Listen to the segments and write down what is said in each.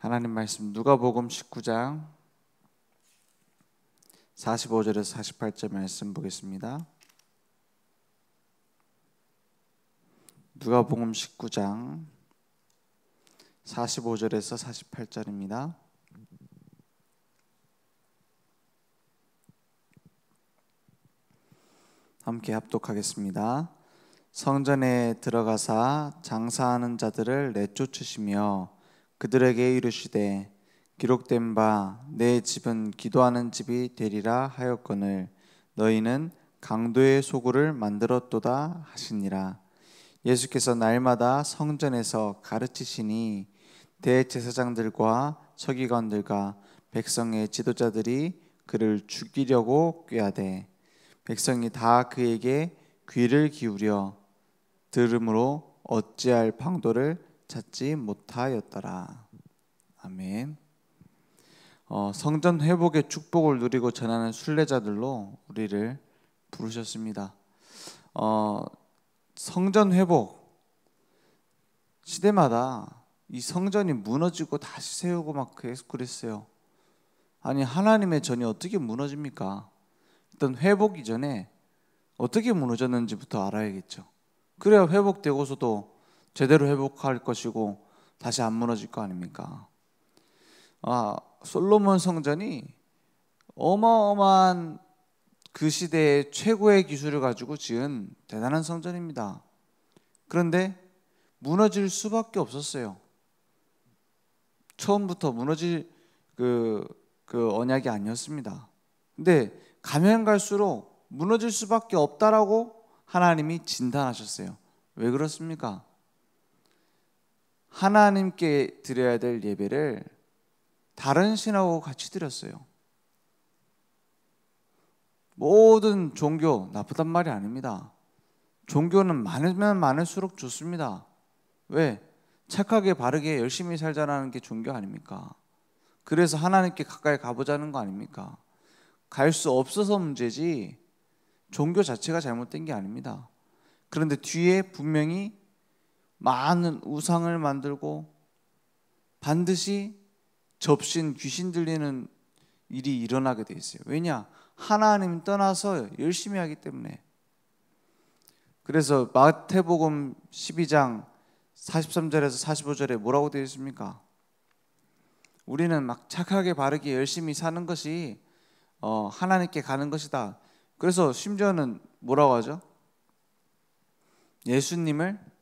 하나님 말씀 누가복음 19장 45절에서 48절 말씀 보겠습니다. 누가복음 19장 45절에서 48절입니다. 함께 합독하겠습니다. 성전에 들어가사 장사하는 자들을 내쫓으시며 그들에게 이르시되 기록된 바 내 집은 기도하는 집이 되리라 하였거늘 너희는 강도의 소굴을 만들었도다 하시니라. 예수께서 날마다 성전에서 가르치시니 대제사장들과 서기관들과 백성의 지도자들이 그를 죽이려고 꾀하되 백성이 다 그에게 귀를 기울여 들음으로 어찌할 방도를 찾지 못하였더라. 아멘. 성전 회복의 축복을 누리고 전하는 순례자들로 우리를 부르셨습니다. 성전 회복 시대마다 이 성전이 무너지고 다시 세우고 막 계속 그랬어요. 아니 하나님의 전이 어떻게 무너집니까? 일단 회복 이전에 어떻게 무너졌는지부터 알아야겠죠. 그래야 회복되고서도 제대로 회복할 것이고 다시 안 무너질 거 아닙니까? 솔로몬 성전이 어마어마한 그 시대의 최고의 기술을 가지고 지은 대단한 성전입니다. 그런데 무너질 수밖에 없었어요. 처음부터 무너질 그 언약이 아니었습니다. 근데 가면 갈수록 무너질 수밖에 없다라고 하나님이 진단하셨어요. 왜 그렇습니까? 하나님께 드려야 될 예배를 다른 신하고 같이 드렸어요. 모든 종교 나쁘단 말이 아닙니다. 종교는 많으면 많을수록 좋습니다. 왜? 착하게 바르게 열심히 살자라는 게 종교 아닙니까? 그래서 하나님께 가까이 가보자는 거 아닙니까? 갈 수 없어서 문제지 종교 자체가 잘못된 게 아닙니다. 그런데 뒤에 분명히 많은 우상을 만들고 반드시 접신 귀신 들리는 일이 일어나게 돼 있어요. 왜냐? 하나님 떠나서 열심히 하기 때문에. 그래서 마태복음 12장 43절에서 45절에 뭐라고 되어 있습니까? 우리는 막 착하게 바르게 열심히 사는 것이 하나님께 가는 것이다. 그래서 심지어는 뭐라고 하죠? 예수님을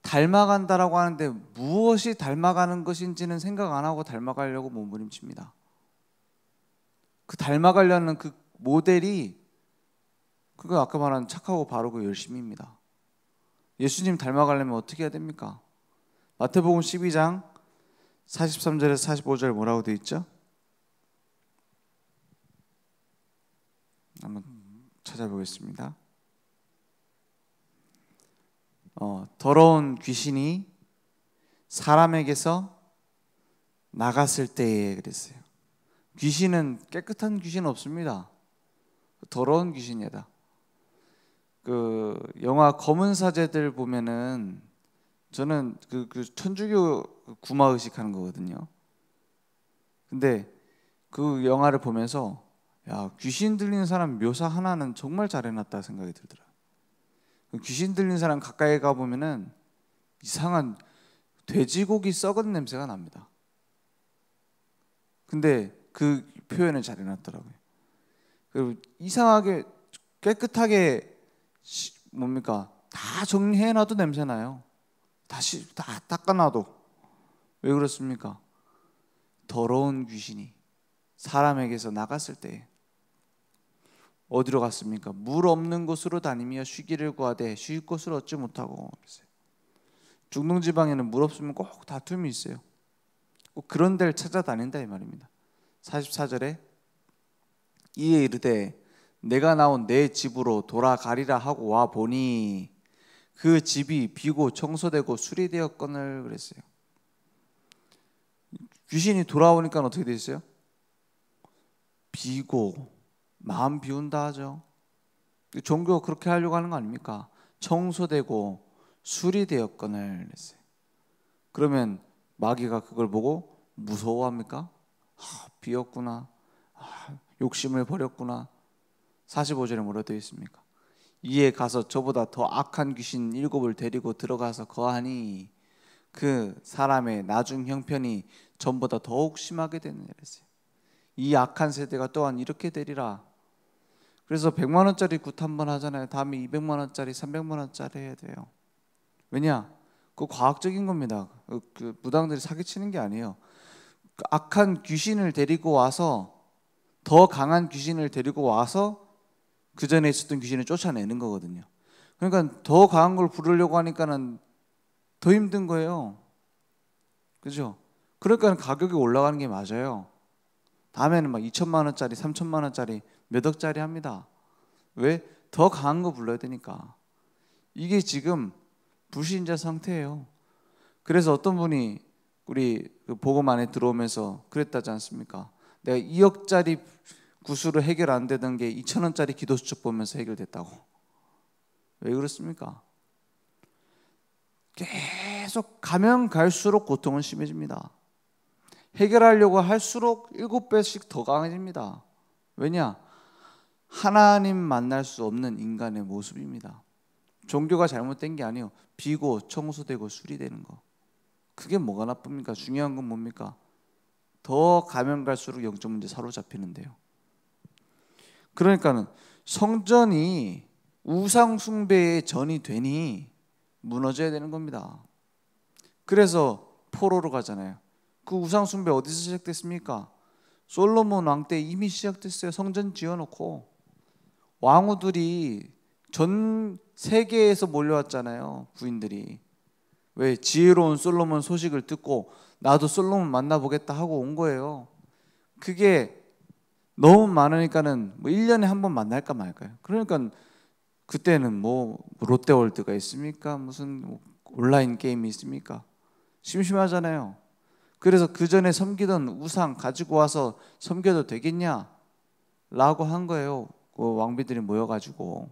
닮아간다라고 하는데 무엇이 닮아가는 것인지는 생각 안 하고 닮아가려고 몸부림칩니다. 그 닮아가려는 그 모델이 그거 아까 말한 착하고 바르고 열심히입니다. 예수님 닮아가려면 어떻게 해야 됩니까? 마태복음 12장 43절에서 45절 뭐라고 되어 있죠? 한번 찾아보겠습니다. 더러운 귀신이 사람에게서 나갔을 때에 그랬어요. 귀신은 깨끗한 귀신은 없습니다. 더러운 귀신이다. 그 영화 검은 사제들 보면은 저는 그 천주교 구마 의식하는 거거든요. 근데 그 영화를 보면서 야, 귀신 들리는 사람 묘사 하나는 정말 잘 해놨다 생각이 들더라고요. 귀신 들린 사람 가까이 가보면은 이상한 돼지고기 썩은 냄새가 납니다. 근데 그 표현을 잘 해놨더라고요. 그리고 이상하게 깨끗하게 뭡니까? 다 정리해놔도 냄새나요. 다시 다 닦아놔도. 왜 그렇습니까? 더러운 귀신이 사람에게서 나갔을 때 어디로 갔습니까? 물 없는 곳으로 다니며 쉬기를 구하되 쉴 곳을 얻지 못하고. 중동지방에는 물 없으면 꼭 다툼이 있어요. 꼭 그런 데를 찾아다닌다 이 말입니다. 44절에 이에 이르되 내가 나온 내 집으로 돌아가리라 하고 와 보니 그 집이 비고 청소되고 수리되었거늘 그랬어요. 귀신이 돌아오니까 어떻게 돼 있어요? 비고 마음 비운다 하죠. 종교가 그렇게 하려고 하는 거 아닙니까? 청소되고 수리되었거늘 그랬어요. 그러면 마귀가 그걸 보고 무서워합니까? 비었구나. 욕심을 버렸구나. 45절에 뭐라 되어 있습니까? 이에 가서 저보다 더 악한 귀신 7을 데리고 들어가서 거하니 그 사람의 나중 형편이 전보다 더욱 심하게 되느니라 했어요. 이 악한 세대가 또한 이렇게 되리라. 그래서 100만 원짜리 굿 한 번 하잖아요. 다음에 200만 원짜리, 300만 원짜리 해야 돼요. 왜냐? 그거 과학적인 겁니다. 그 무당들이 사기치는 게 아니에요. 그 악한 귀신을 데리고 와서, 더 강한 귀신을 데리고 와서 그 전에 있었던 귀신을 쫓아내는 거거든요. 그러니까 더 강한 걸 부르려고 하니까는 더 힘든 거예요. 그죠? 그러니까 가격이 올라가는 게 맞아요. 다음에는 막 2천만 원짜리, 3천만 원짜리, 몇 억짜리 합니다. 왜? 더 강한 거 불러야 되니까. 이게 지금 불신자 상태예요. 그래서 어떤 분이 우리 그 복음 안에 들어오면서 그랬다지 않습니까? 내가 2억짜리 구수로 해결 안 되던 게 2천 원짜리 기도 수첩 보면서 해결됐다고. 왜 그렇습니까? 계속 가면 갈수록 고통은 심해집니다. 해결하려고 할수록 7배씩 더 강해집니다. 왜냐? 하나님 만날 수 없는 인간의 모습입니다. 종교가 잘못된 게 아니에요. 비고 청소되고 수리되는 거. 그게 뭐가 나쁩니까? 중요한 건 뭡니까? 더 가면 갈수록 영적 문제 사로잡히는데요. 그러니까는 성전이 우상 숭배의 전이 되니 무너져야 되는 겁니다. 그래서 포로로 가잖아요. 그 우상 숭배 어디서 시작됐습니까? 솔로몬 왕 때 이미 시작됐어요. 성전 지어놓고 왕후들이 전 세계에서 몰려왔잖아요. 부인들이. 왜? 지혜로운 솔로몬 소식을 듣고 나도 솔로몬 만나보겠다 하고 온 거예요. 그게 너무 많으니까는 뭐 1년에 한 번 만날까 말까요. 그러니까 그때는 뭐 롯데월드가 있습니까? 무슨 뭐 온라인 게임이 있습니까? 심심하잖아요. 그래서 그 전에 섬기던 우상 가지고 와서 섬겨도 되겠냐? 라고 한 거예요. 그 왕비들이 모여가지고.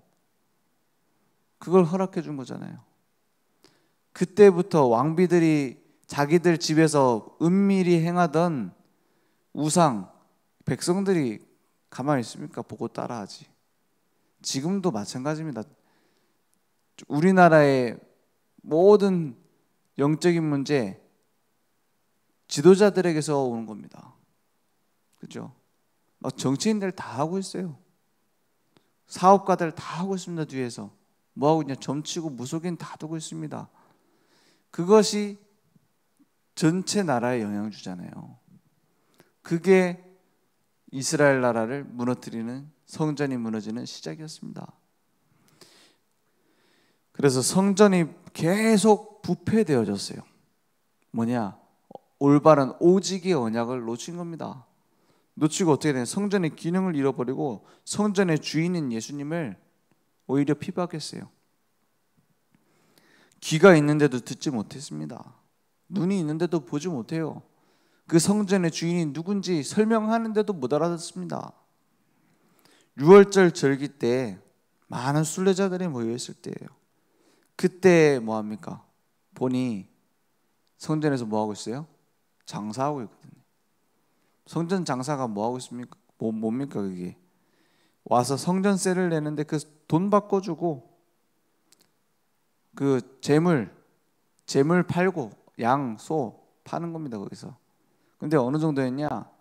그걸 허락해 준 거잖아요. 그때부터 왕비들이 자기들 집에서 은밀히 행하던 우상, 백성들이 가만히 있습니까? 보고 따라하지. 지금도 마찬가지입니다. 우리나라의 모든 영적인 문제 지도자들에게서 오는 겁니다. 그렇죠? 막 정치인들 다 하고 있어요. 사업가들 다 하고 있습니다. 뒤에서 뭐 하고 있냐? 점치고 무속인 다 두고 있습니다. 그것이 전체 나라에 영향을 주잖아요. 그게 이스라엘 나라를 무너뜨리는, 성전이 무너지는 시작이었습니다. 그래서 성전이 계속 부패되어졌어요. 뭐냐? 올바른 오직의 언약을 놓친 겁니다. 놓치고 어떻게 되냐? 성전의 기능을 잃어버리고 성전의 주인인 예수님을 오히려 피박했어요. 귀가 있는데도 듣지 못했습니다. 눈이 있는데도 보지 못해요. 그 성전의 주인이 누군지 설명하는데도 못 알아듣습니다. 6월절 절기 때 많은 순례자들이 모여있을 때예요. 그때 뭐합니까? 보니 성전에서 뭐하고 있어요? 장사하고 있거든요. 성전 장사가 뭐하고 있습니까? 뭡니까 그게? 와서 성전세를 내는데 그 돈 바꿔주고 그 재물 팔고 양, 소 파는 겁니다. 거기서. 근데 어느 정도였냐?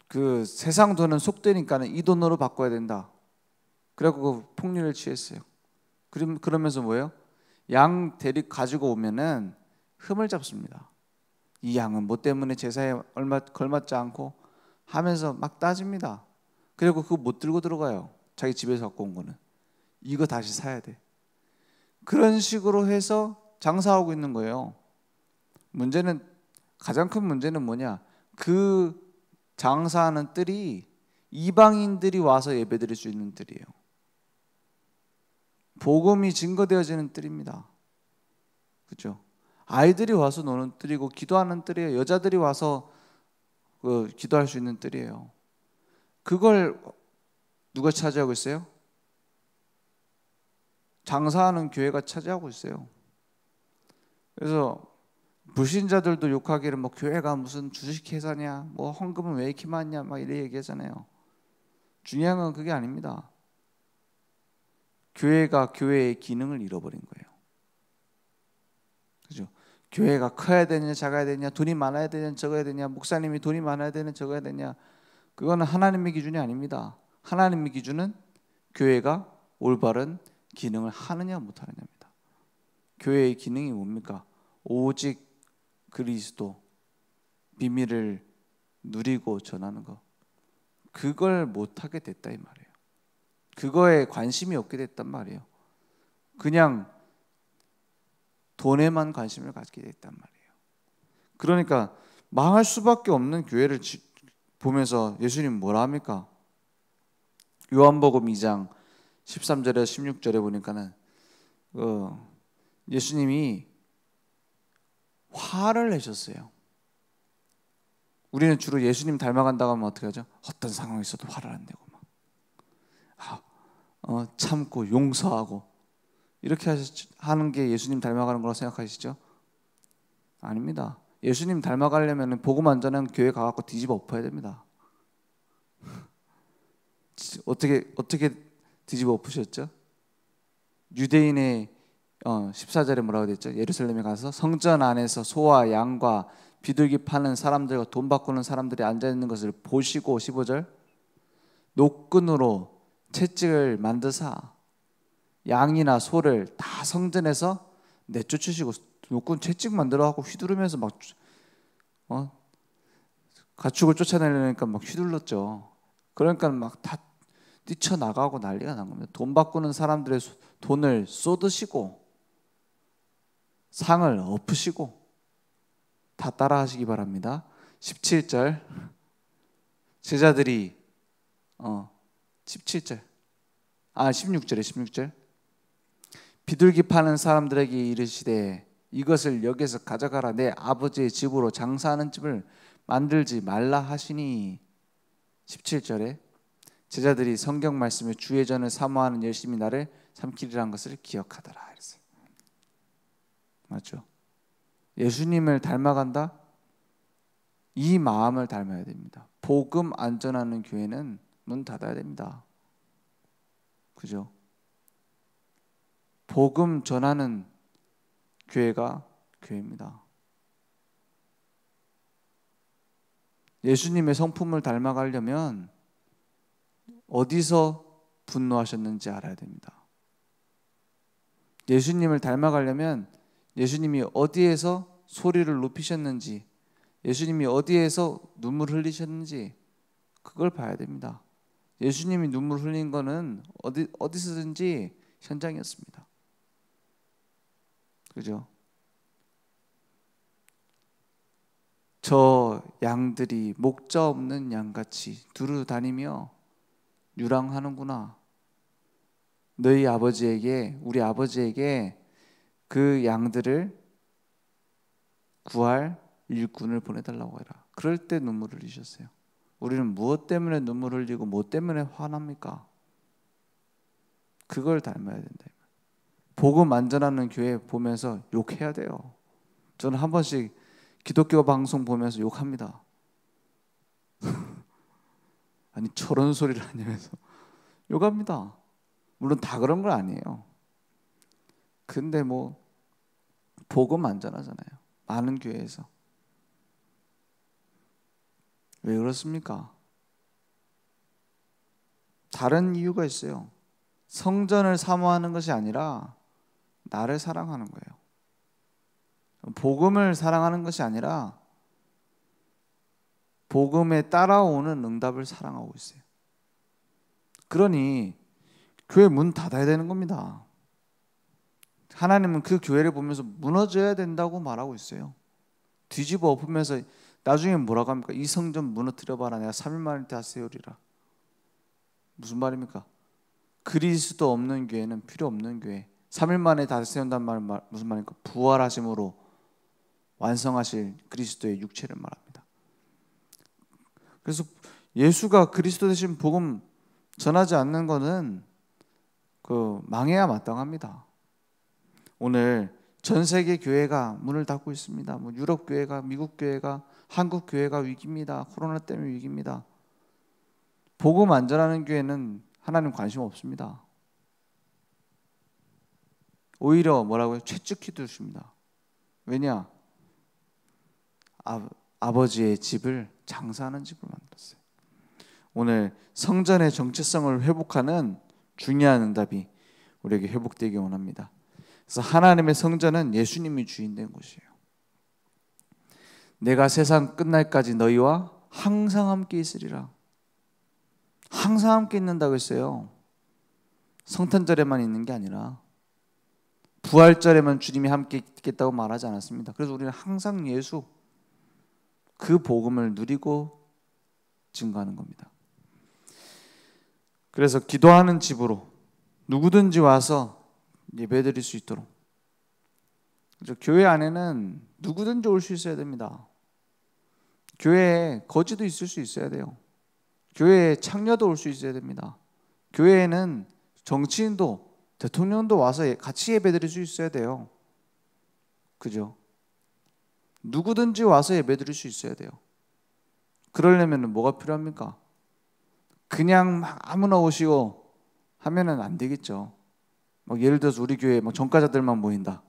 그 세상 돈은 속되니까는 이 돈으로 바꿔야 된다. 그래갖고 그 폭리를 취했어요. 그러면서 뭐예요? 양 대리 가지고 오면은 흠을 잡습니다. 이 양은 뭐 때문에 제사에 얼마 걸맞지 않고 하면서 막 따집니다. 그리고 그거 못 들고 들어가요. 자기 집에서 갖고 온 거는. 이거 다시 사야 돼. 그런 식으로 해서 장사하고 있는 거예요. 가장 큰 문제는 뭐냐? 그 장사하는 뜰이 이방인들이 와서 예배드릴 수 있는 뜰이에요. 복음이 증거되어지는 뜰입니다. 그렇죠? 아이들이 와서 노는 뜰이고 기도하는 뜰이에요. 여자들이 와서 기도할 수 있는 뜰이에요. 그걸 누가 차지하고 있어요? 장사하는 교회가 차지하고 있어요. 그래서 불신자들도 욕하기를 뭐 교회가 무슨 주식회사냐, 뭐 헌금은 왜 이렇게 많냐, 막 이래 얘기하잖아요. 중요한 건 그게 아닙니다. 교회가 교회의 기능을 잃어버린 거예요. 그죠? 교회가 커야 되냐, 작아야 되냐, 돈이 많아야 되냐, 적어야 되냐, 목사님이 돈이 많아야 되냐, 적어야 되냐, 그거는 하나님의 기준이 아닙니다. 하나님의 기준은 교회가 올바른 기능을 하느냐 못하느냐입니다. 교회의 기능이 뭡니까? 오직 그리스도 비밀을 누리고 전하는 것, 그걸 못하게 됐다 이 말이에요. 그거에 관심이 없게 됐단 말이에요. 그냥 돈에만 관심을 갖게 됐단 말이에요. 그러니까 망할 수밖에 없는 교회를 보면서 예수님 뭐라 합니까? 요한복음 2장 13절에 16절에 보니까는 예수님이 화를 내셨어요. 우리는 주로 예수님 닮아간다고 하면 어떻게 하죠? 어떤 상황이 있어도 화를 안 내고 막 참고 용서하고 이렇게 하는 게 예수님 닮아가는 거라고 생각하시죠? 아닙니다. 예수님 닮아가려면 복음 안 전하는 교회 가갖고 뒤집어 엎어야 됩니다. 어떻게 뒤집어 엎으셨죠? 유대인의 14절에 뭐라고 됐죠? 예루살렘에 가서 성전 안에서 소와 양과 비둘기 파는 사람들과 돈 바꾸는 사람들이 앉아있는 것을 보시고 15절 노끈으로 채찍을 만드사 양이나 소를 다 성전에서 내쫓으시고 노끈 채찍 만들어갖고 휘두르면서 막 가축을 쫓아내려니까 막 휘둘렀죠. 그러니까 막 다 뛰쳐나가고 난리가 난 겁니다. 돈 바꾸는 사람들의 돈을 쏟으시고 상을 엎으시고 다 따라 하시기 바랍니다. 17절 제자들이 16절에 16절 비둘기 파는 사람들에게 이르시되 이것을 여기서 가져가라. 내 아버지의 집으로 장사하는 집을 만들지 말라 하시니 17절에 제자들이 성경 말씀에 주의 전을 사모하는 열심히 나를 삼키리라는 것을 기억하더라 그랬어요. 맞죠? 예수님을 닮아간다? 이 마음을 닮아야 됩니다. 복음 안 전하는 교회는 문 닫아야 됩니다. 그죠? 복음 전하는 교회가 교회입니다. 예수님의 성품을 닮아가려면 어디서 분노하셨는지 알아야 됩니다. 예수님을 닮아가려면 예수님이 어디에서 소리를 높이셨는지, 예수님이 어디에서 눈물 흘리셨는지 그걸 봐야 됩니다. 예수님이 눈물 흘린 거는 어디서든지 현장이었습니다. 그죠? 저 양들이 목자 없는 양같이 두루 다니며 유랑하는구나. 너희 아버지에게, 우리 아버지에게 그 양들을 구할 일꾼을 보내달라고 해라. 그럴 때 눈물을 흘리셨어요. 우리는 무엇 때문에 눈물을 흘리고 무엇 때문에 화납니까? 그걸 닮아야 된다. 복음 안 전하는 교회 보면서 욕해야 돼요. 저는 한 번씩 기독교 방송 보면서 욕합니다. 아니 저런 소리를 하냐면서 욕합니다. 물론 다 그런 건 아니에요. 근데 뭐 복음 안 전하잖아요. 많은 교회에서. 왜 그렇습니까? 다른 이유가 있어요. 성전을 사모하는 것이 아니라 나를 사랑하는 거예요. 복음을 사랑하는 것이 아니라 복음에 따라오는 응답을 사랑하고 있어요. 그러니 교회 문 닫아야 되는 겁니다. 하나님은 그 교회를 보면서 무너져야 된다고 말하고 있어요. 뒤집어 엎으면서 나중에 뭐라고 합니까? 이 성전 무너뜨려봐라. 내가 3일 만에 다시 세우리라. 무슨 말입니까? 그리스도 없는 교회는 필요 없는 교회. 3일 만에 다시 세운다는 말은 무슨 말입니까? 부활하심으로 완성하실 그리스도의 육체를 말합니다. 그래서 예수가 그리스도 되신 복음 전하지 않는 것은 망해야 마땅합니다. 오늘 전 세계 교회가 문을 닫고 있습니다. 뭐 유럽 교회가, 미국 교회가, 한국 교회가 위기입니다. 코로나 때문에 위기입니다. 복음 안 전하는 교회는 하나님 관심 없습니다. 오히려 뭐라고요? 채찍히 두십니다. 왜냐? 아버지의 집을 장사하는 집을 만들었어요. 오늘 성전의 정체성을 회복하는 중요한 응답이 우리에게 회복되기 원합니다. 그래서 하나님의 성전은 예수님이 주인된 곳이에요. 내가 세상 끝날까지 너희와 항상 함께 있으리라. 항상 함께 있는다고 했어요. 성탄절에만 있는 게 아니라 부활절에만 주님이 함께 있겠다고 말하지 않았습니다. 그래서 우리는 항상 예수, 그 복음을 누리고 증거하는 겁니다. 그래서 기도하는 집으로 누구든지 와서 예배드릴 수 있도록, 교회 안에는 누구든지 올 수 있어야 됩니다. 교회에 거지도 있을 수 있어야 돼요. 교회에 창녀도 올 수 있어야 됩니다. 교회에는 정치인도 대통령도 와서 같이 예배드릴 수 있어야 돼요. 그죠? 누구든지 와서 예배드릴 수 있어야 돼요. 그러려면 뭐가 필요합니까? 그냥 막 아무나 오시고 하면은 안 되겠죠. 막 예를 들어서 우리 교회에 막 전과자들만 모인다.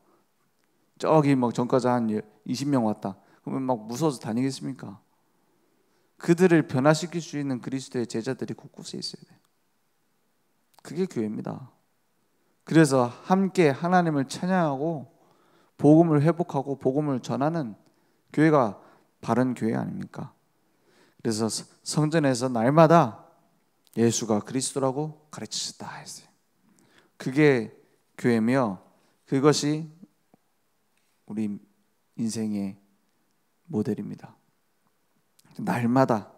저기 막 전과자 한 20명 왔다. 그러면 막 무서워서 다니겠습니까? 그들을 변화시킬 수 있는 그리스도의 제자들이 곳곳에 있어야 돼요. 그게 교회입니다. 그래서 함께 하나님을 찬양하고 복음을 회복하고 복음을 전하는 교회가 바른 교회 아닙니까? 그래서 성전에서 날마다 예수가 그리스도라고 가르치셨다 했어요. 그게 교회며 그것이 우리 인생의 모델입니다. 날마다.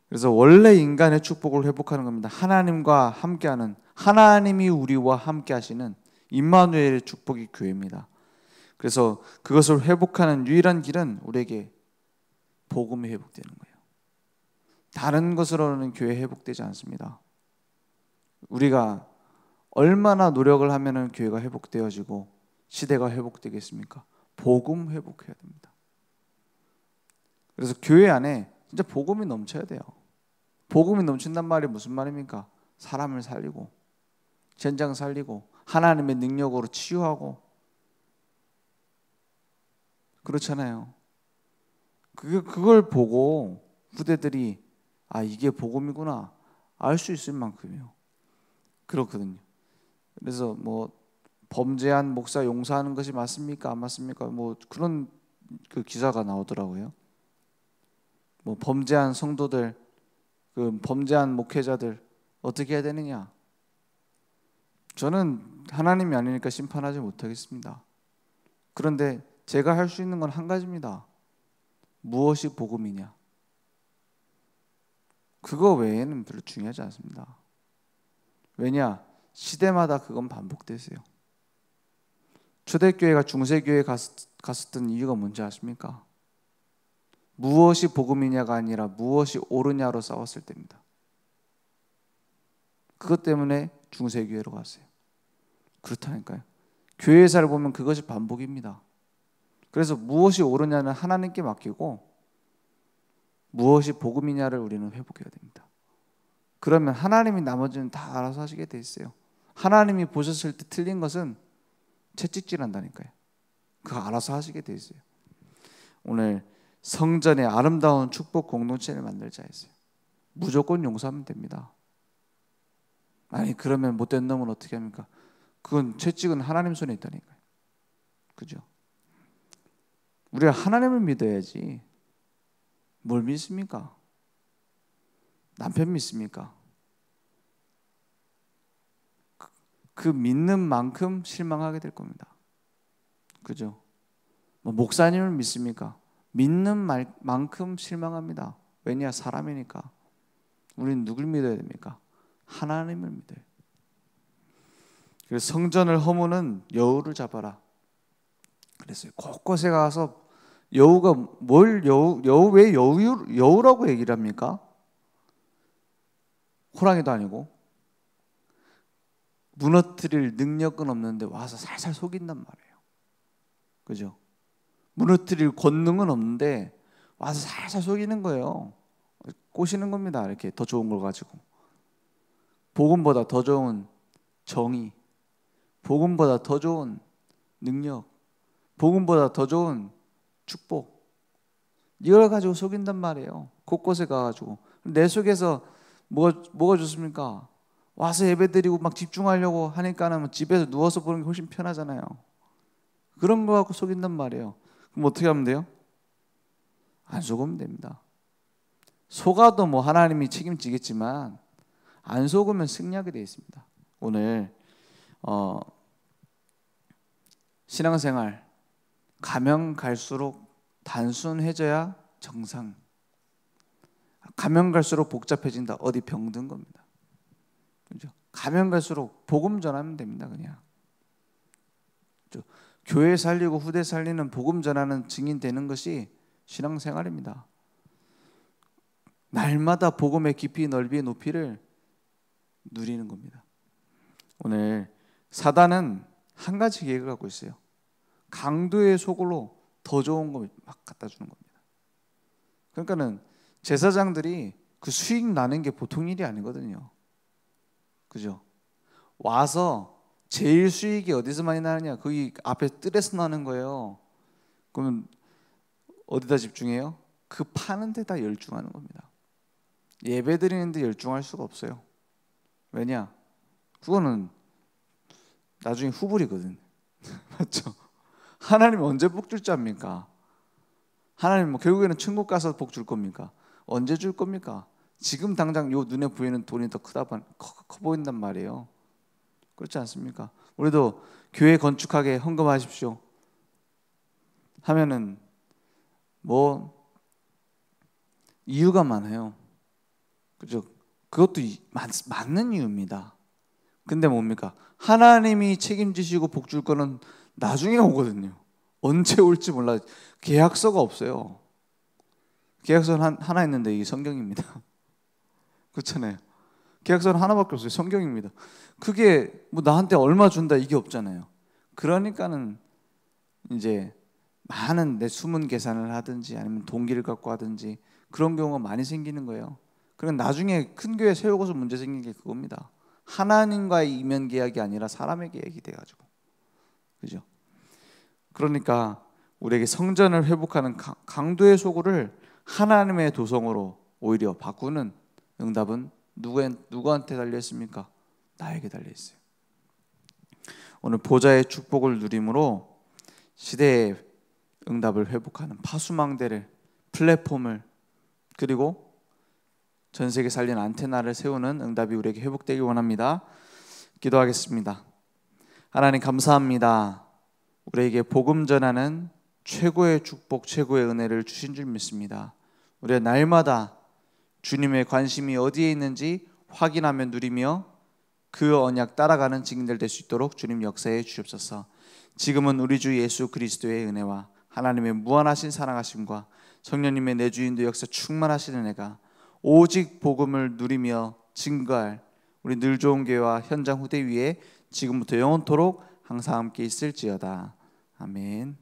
그래서 원래 인간의 축복을 회복하는 겁니다. 하나님과 함께하는, 하나님이 우리와 함께 하시는 임마누엘의 축복이 교회입니다. 그래서 그것을 회복하는 유일한 길은 우리에게 복음이 회복되는 거예요. 다른 것으로는 교회 회복되지 않습니다. 우리가 얼마나 노력을 하면은 교회가 회복되어지고 시대가 회복되겠습니까? 복음 회복해야 됩니다. 그래서 교회 안에 진짜 복음이 넘쳐야 돼요. 복음이 넘친단 말이 무슨 말입니까? 사람을 살리고 젠장 살리고 하나님의 능력으로 치유하고 그렇잖아요. 그걸 보고 후대들이 아 이게 복음이구나 알 수 있을 만큼이요. 그렇거든요. 그래서 뭐 범죄한 목사 용서하는 것이 맞습니까? 안 맞습니까? 뭐 그런 그 기사가 나오더라고요. 뭐 범죄한 성도들, 그 범죄한 목회자들 어떻게 해야 되느냐? 저는 하나님이 아니니까 심판하지 못하겠습니다. 그런데 제가 할 수 있는 건 한 가지입니다. 무엇이 복음이냐? 그거 외에는 별로 중요하지 않습니다. 왜냐? 시대마다 그건 반복되세요. 초대교회가 중세교회에 갔었던 이유가 뭔지 아십니까? 무엇이 복음이냐가 아니라 무엇이 옳으냐로 싸웠을 때입니다. 그것 때문에 중세교회로 갔어요. 그렇다니까요. 교회사를 보면 그것이 반복입니다. 그래서 무엇이 옳으냐는 하나님께 맡기고 무엇이 복음이냐를 우리는 회복해야 됩니다. 그러면 하나님이 나머지는 다 알아서 하시게 돼 있어요. 하나님이 보셨을 때 틀린 것은 채찍질한다니까요. 그거 알아서 하시게 돼 있어요. 오늘 성전의 아름다운 축복 공동체를 만들자 했어요. 무조건 용서하면 됩니다. 아니 그러면 못된 놈은 어떻게 합니까? 그건 채찍은 하나님 손에 있다니까요. 그죠? 우리가 하나님을 믿어야지. 뭘 믿습니까? 남편 믿습니까? 그 믿는 만큼 실망하게 될 겁니다. 그죠? 뭐 목사님을 믿습니까? 믿는 만큼 실망합니다. 왜냐? 사람이니까. 우리는 누굴 믿어야 됩니까? 하나님을 믿어요. 그래서 성전을 허무는 여우를 잡아라. 그랬어요. 곳곳에 가서 여우가 뭘 여우 왜 여우라고 얘기를 합니까? 호랑이도 아니고 무너뜨릴 능력은 없는데 와서 살살 속인단 말이에요. 그죠? 무너뜨릴 권능은 없는데 와서 살살 속이는 거예요. 꼬시는 겁니다. 이렇게 더 좋은 걸 가지고. 복음보다 더 좋은 정의, 복음보다 더 좋은 능력, 복음보다 더 좋은 축복, 이걸 가지고 속인단 말이에요. 곳곳에 가가지고. 내 속에서 뭐가 좋습니까? 와서 예배드리고 막 집중하려고 하니까는 집에서 누워서 보는 게 훨씬 편하잖아요. 그런 거 갖고 속인단 말이에요. 그럼 어떻게 하면 돼요? 안 속으면 됩니다. 속아도 뭐 하나님이 책임지겠지만 안 속으면 승리하게 되어 있습니다. 오늘 신앙생활 가면 갈수록 단순해져야 정상. 가면 갈수록 복잡해진다. 어디 병든 겁니다. 그죠? 가면 갈수록 복음 전하면 됩니다. 그냥 교회 살리고 후대 살리는 복음 전하는 증인 되는 것이 신앙생활입니다. 날마다 복음의 깊이 넓이 높이를 누리는 겁니다. 오늘 사단은 한 가지 계획을 갖고 있어요. 강도의 속으로 더 좋은 거 막 갖다 주는 겁니다. 그러니까는 제사장들이 그 수익 나는 게 보통 일이 아니거든요. 그죠? 와서 제일 수익이 어디서 많이 나느냐? 거기 앞에 뜰에서 나는 거예요. 그러면 어디다 집중해요? 그 파는 데다 열중하는 겁니다. 예배 드리는데 열중할 수가 없어요. 왜냐? 그거는 나중에 후불이거든. 맞죠? 하나님이 언제 복 줄 줄 압니까? 하나님 결국에는 천국 가서 복 줄 겁니까? 언제 줄 겁니까? 지금 당장 요 눈에 보이는 돈이 더 커 보인단 말이에요. 그렇지 않습니까? 우리도 교회 건축하게 헌금하십시오 하면은 뭐 이유가 많아요. 그죠? 그것도 맞는 이유입니다. 근데 뭡니까? 하나님이 책임지시고 복 줄 거는 나중에 오거든요. 언제 올지 몰라. 계약서가 없어요. 계약서는 하나 있는데 이게 성경입니다. 그렇잖아요. 계약서는 하나밖에 없어요. 성경입니다. 그게 뭐 나한테 얼마 준다 이게 없잖아요. 그러니까는 이제 많은 내 숨은 계산을 하든지 아니면 동기를 갖고 하든지 그런 경우가 많이 생기는 거예요. 그럼 나중에 큰 교회 세우고서 문제 생긴 게 그겁니다. 하나님과의 이면 계약이 아니라 사람의 계약이 돼가지고, 그죠? 그러니까 우리에게 성전을 회복하는 강도의 소굴을 하나님의 도성으로 오히려 바꾸는 응답은 누구한테 달려 있습니까? 나에게 달려 있어요. 오늘 보좌의 축복을 누림으로 시대의 응답을 회복하는 파수망대를, 플랫폼을, 그리고 전 세계 살린 안테나를 세우는 응답이 우리에게 회복되길 원합니다. 기도하겠습니다. 하나님 감사합니다. 우리에게 복음 전하는 최고의 축복, 최고의 은혜를 주신 줄 믿습니다. 우리가 날마다 주님의 관심이 어디에 있는지 확인하며 누리며 그 언약 따라가는 증인들 될 수 있도록 주님 역사해 주옵소서. 지금은 우리 주 예수 그리스도의 은혜와 하나님의 무한하신 사랑하심과 성령님의 내주인도 역사 충만하신 은혜가 오직 복음을 누리며 증거할 우리 늘 좋은 교회와 현장 후대 위에 지금부터 영원토록 항상 함께 있을지어다. 아멘.